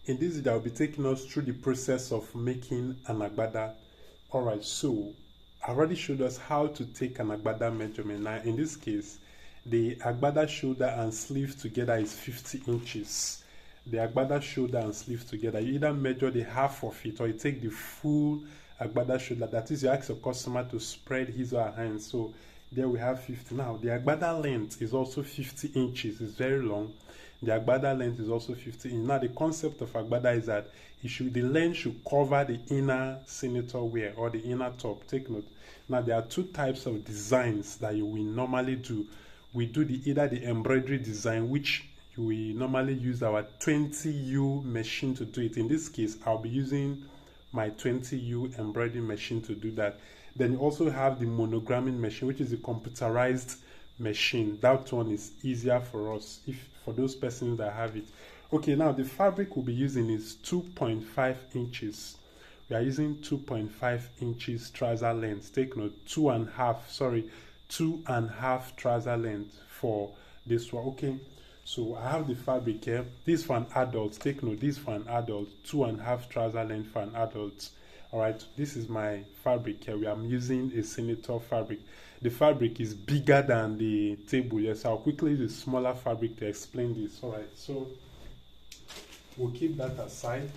In this video, I'll be taking us through the process of making an Agbada. Alright, so I already showed us how to take an Agbada measurement. Now, in this case, the Agbada shoulder and sleeve together is 50 inches. The Agbada shoulder and sleeve together, you either measure the half of it or you take the full Agbada shoulder. That is, you ask your customer to spread his or her hands. So there we have 50. Now, the Agbada length is also 50 inches. It's very long. The Agbada length is also 50 inches. Now, the concept of Agbada is that the length should cover the inner senator wear or the inner top. Take note. Now, there are two types of designs that you will normally do. We do either the embroidery design, which we normally use our 20U machine to do it. In this case, I'll be using my 20U embroidery machine to do that. Then you also have the monogramming machine, which is a computerized machine. That one is easier for us, for those persons that have it. Okay, now the fabric we'll be using is 2.5 inches. We are using 2.5 inches trouser length. Take note, 2.5 trouser length for this one. Okay, so I have the fabric here. This for an adult. Take note, this for an adult. 2.5 trouser length for an adult. All right, this is my fabric here. I'm using a senator fabric. The fabric is bigger than the table. Yes, I'll quickly use a smaller fabric to explain this. All right, so we'll keep that aside.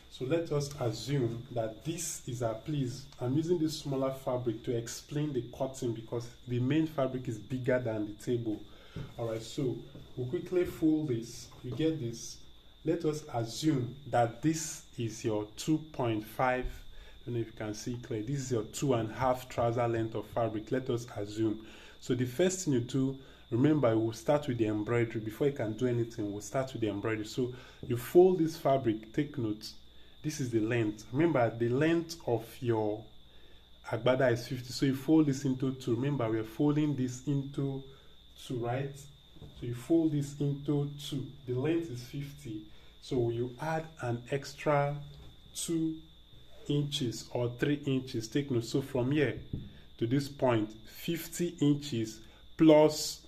So let us assume that this is please, I'm using this smaller fabric to explain the cutting because the main fabric is bigger than the table. All right, so we'll quickly fold this. You get this. Let us assume that this is your 2.5. I don't know if you can see clear. This is your 2.5 trouser length of fabric. Let us assume. So the first thing you do, remember, we'll start with the embroidery. Before you can do anything, we'll start with the embroidery. So you fold this fabric. Take note. This is the length. Remember, the length of your Agbada is 50. So you fold this into 2. Remember, we're folding this into 2, right? So you fold this into 2. The length is 50. So you add an extra 2 inches or 3 inches. Take note. So from here to this point, 50 inches plus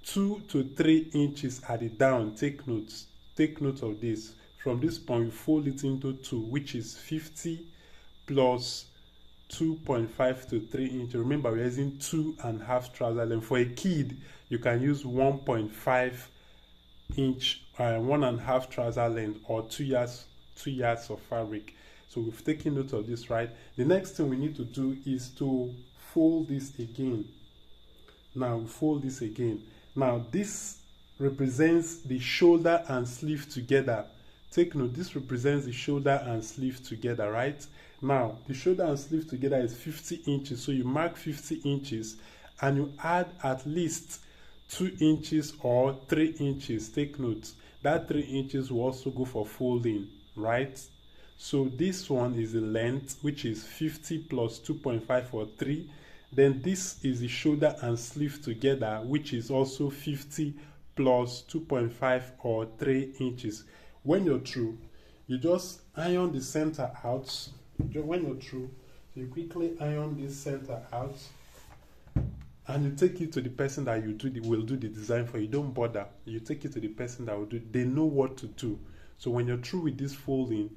2 to 3 inches at the down. Take note of this. From this point, you fold it into 2, which is 50 plus 2.5 to 3 inches. Remember, we're using 2.5 trouser length. For a kid, you can use 1.5 inch, 1.5 trouser length, or 2 yards of fabric. So we've taken note of this, right? The next thing we need to do is to fold this again. Now we fold this again. Now this represents the shoulder and sleeve together. Take note, this represents the shoulder and sleeve together, right? Now the shoulder and sleeve together is 50 inches. So you mark 50 inches and you add at least 2 inches or 3 inches. Take note, that 3 inches will also go for folding, right? So this one is the length, which is 50 plus 2.5 or 3. Then this is the shoulder and sleeve together, which is also 50 plus 2.5 or 3 inches. When you're through, you just iron the center out. When you're through, you quickly iron this center out and you take it to the person that will do the design for you. Don't bother. You take it to the person that will do. They know what to do. So when you're through with this folding,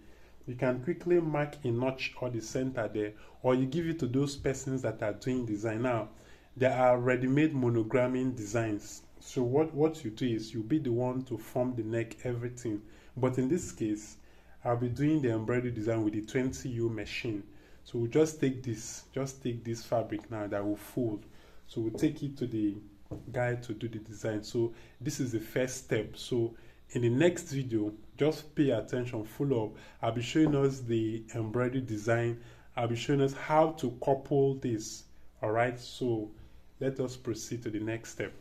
you can quickly mark a notch or the center there, or you give it to those persons that are doing design. Now, there are ready-made monogramming designs. So what you do is you'll be the one to form the neck, everything. But in this case, I'll be doing the embroidery design with the 20U machine. So we'll just take this fabric now that will fold. So we'll take it to the guy to do the design. So this is the first step. So in the next video, just pay attention, follow up. I'll be showing us the embroidery design. I'll be showing us how to couple this. All right, so let us proceed to the next step.